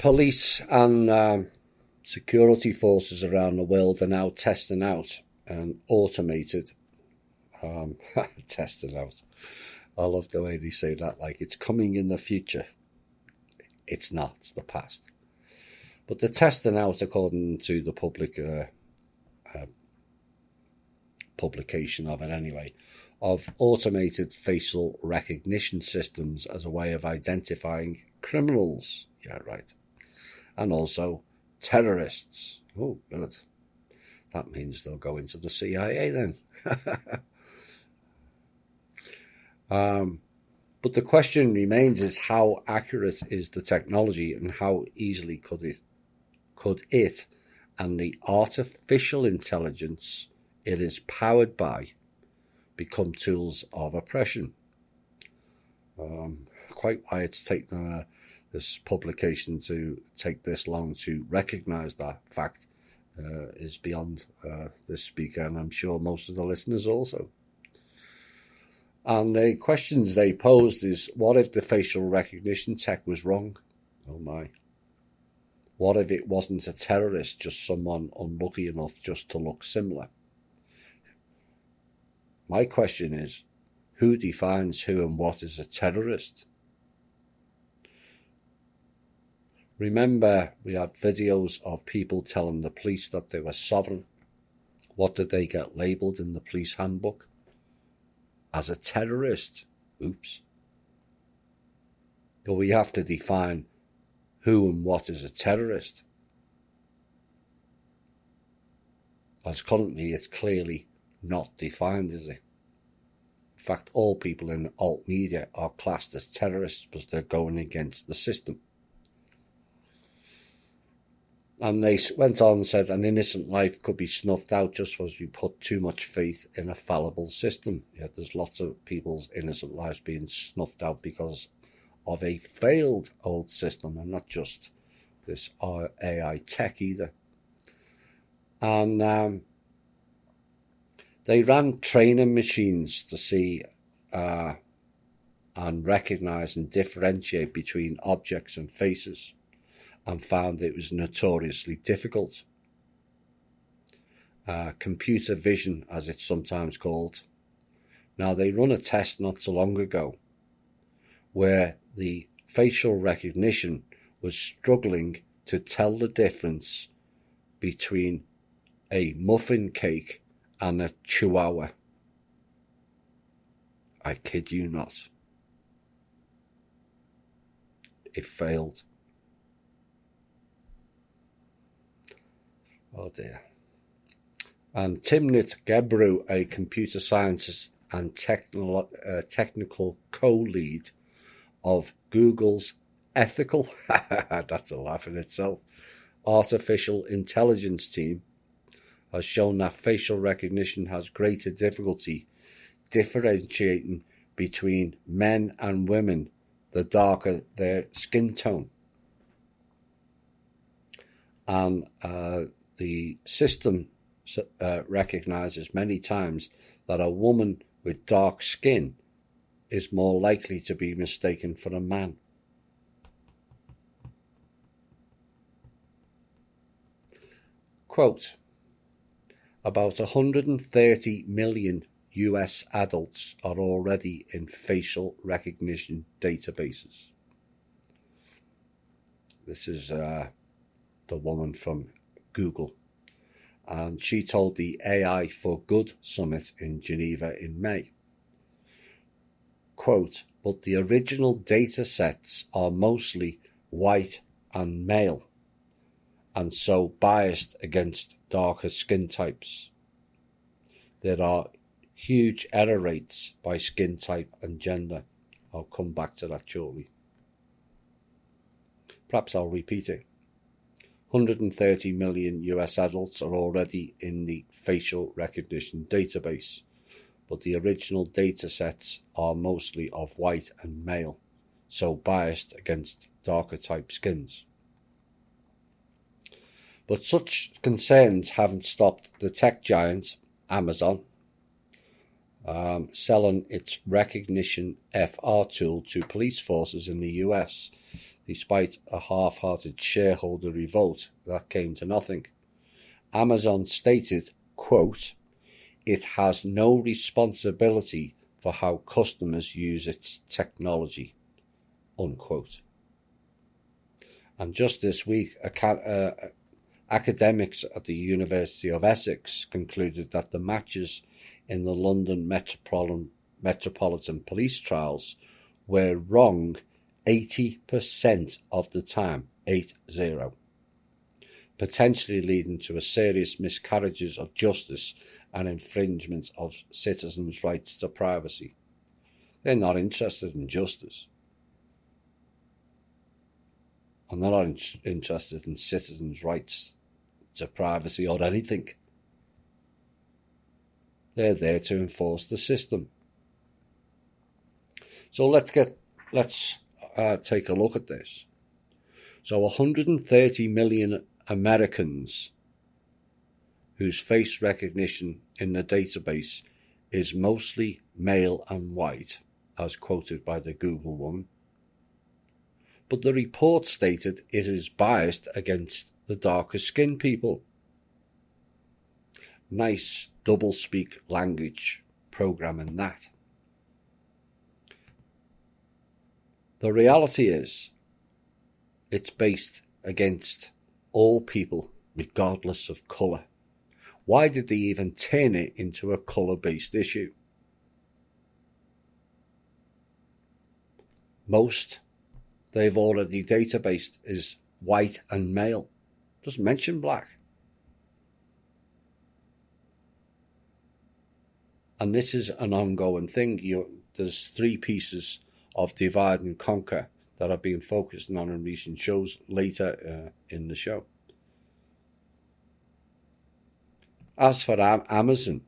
Police and security forces around the world are now testing out an automated testing out. I love the way they say that, like it's coming in the future. It's not, it's the past. But they're testing out, according to the public publication of it anyway, of automated facial recognition systems as a way of identifying criminals. Yeah, right. And also terrorists. Oh, good. That means they'll go into the CIA then. But the question remains is how accurate is the technology and how easily could it and the artificial intelligence it is powered by become tools of oppression? Quite why it's taken this publication to take this long to recognise that fact is beyond this speaker, and I'm sure most of the listeners also. And the questions they posed is, what if the facial recognition tech was wrong? Oh my. What if it wasn't a terrorist, just someone unlucky enough just to look similar? My question is, who defines who and what is a terrorist? Remember, we had videos of people telling the police that they were sovereign. What did they get labelled in the police handbook? As a terrorist. Oops. But we have to define who and what is a terrorist. As currently, it's clearly not defined, is it? In fact, all people in alt media are classed as terrorists because they're going against the system. And they went on and said an innocent life could be snuffed out just because we put too much faith in a fallible system. Yeah, there's lots of people's innocent lives being snuffed out because of a failed old system, and not just this AI tech either. And they ran training machines to see and recognise and differentiate between objects and faces, and found it was notoriously difficult. Computer vision, as it's sometimes called. Now, they run a test not so long ago where the facial recognition was struggling to tell the difference between a muffin cake and a chihuahua. I kid you not. It failed. Oh dear. And Timnit Gebru, a computer scientist and technical co-lead of Google's ethical, that's a laugh in itself, artificial intelligence team, has shown that facial recognition has greater difficulty differentiating between men and women the darker their skin tone. And the system recognizes many times that a woman with dark skin is more likely to be mistaken for a man. Quote, about 130 million US adults are already in facial recognition databases. This is the woman from Google. And she told the AI for Good Summit in Geneva in May. Quote, but the original data sets are mostly white and male, and so biased against darker skin types. There are huge error rates by skin type and gender. I'll come back to that shortly. Perhaps I'll repeat it. 130 million US adults are already in the facial recognition database, but the original data sets are mostly of white and male, so biased against darker type skins. But such concerns haven't stopped the tech giant, Amazon, selling its Recognition FR tool to police forces in the US despite a half-hearted shareholder revolt that came to nothing. Amazon stated, quote, "It has no responsibility for how customers use its technology," unquote. And just this week, academics at the University of Essex concluded that the matches in the London Metropolitan Police trials were wrong 80% of the time, 80, potentially leading to a serious miscarriages of justice and infringement of citizens' rights to privacy. They're not interested in justice. And they're not interested in citizens' rights to privacy or anything. They're there to enforce the system. So let's take a look at this. So 130 million Americans whose face recognition in the database is mostly male and white, as quoted by the Google one. But the report stated it is biased against the darker skinned people. Nice double-speak language programming that. The reality is, it's based against all people, regardless of colour. Why did they even turn it into a colour-based issue? Most they've already databased is white and male. Doesn't mention black. And this is an ongoing thing. There's 3 pieces of divide and conquer that I've been focusing on in recent shows later in the show. As for Amazon,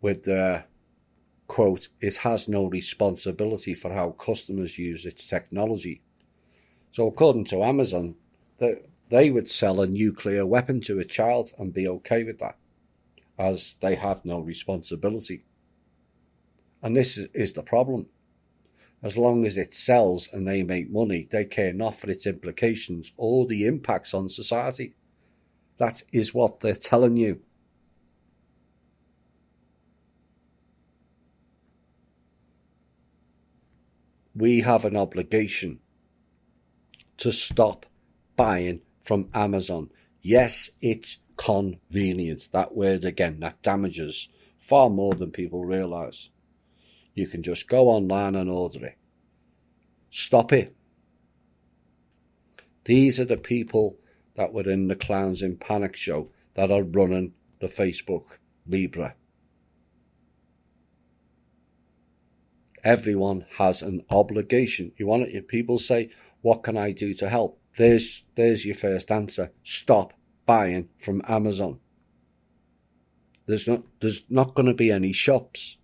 with the quote, "It has no responsibility for how customers use its technology." So according to Amazon, they would sell a nuclear weapon to a child and be okay with that, as they have no responsibility. And this is the problem. As long as it sells and they make money, they care not for its implications or the impacts on society. That is what they're telling you. We have an obligation to stop buying from Amazon. Yes, it's convenient. That word again, that damages far more than people realise. You can just go online and order it. Stop it. These are the people that were in the Clowns in Panic show that are running the Facebook Libra. Everyone has an obligation. You want it? People say, "What can I do to help?" There's your first answer. Stop buying from Amazon. There's not going to be any shops.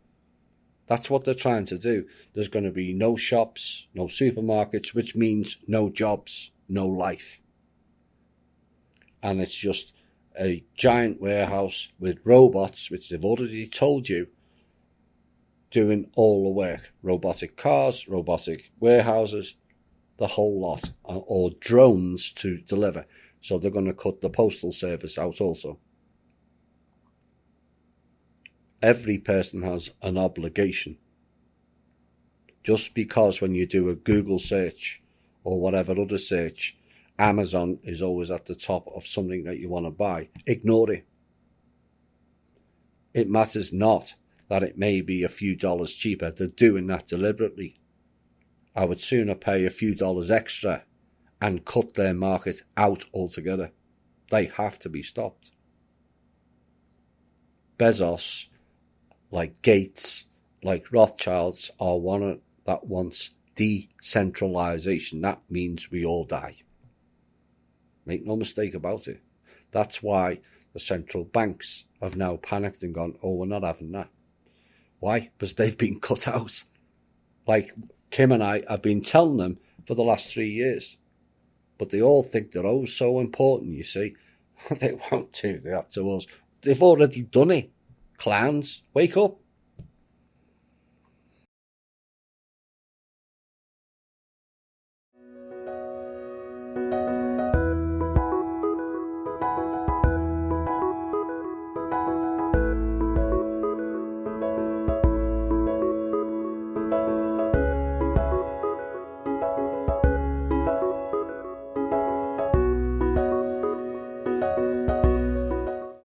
That's what they're trying to do. There's going to be no shops, no supermarkets, which means no jobs, no life. And it's just a giant warehouse with robots, which they've already told you, doing all the work. Robotic cars, robotic warehouses, the whole lot. Or drones to deliver. So they're going to cut the postal service out also. Every person has an obligation. Just because when you do a Google search or whatever other search, Amazon is always at the top of something that you want to buy, ignore it. It matters not that it may be a few dollars cheaper. They're doing that deliberately. I would sooner pay a few dollars extra and cut their market out altogether. They have to be stopped. Bezos, like Gates, like Rothschilds, are one that wants decentralization. That means we all die. Make no mistake about it. That's why the central banks have now panicked and gone, "Oh, we're not having that." Why? Because they've been cut out. Like Kim and I have been telling them for the last 3 years. But they all think they're oh so important, you see. They won't do that to us. They've already done it. Clowns, wake up.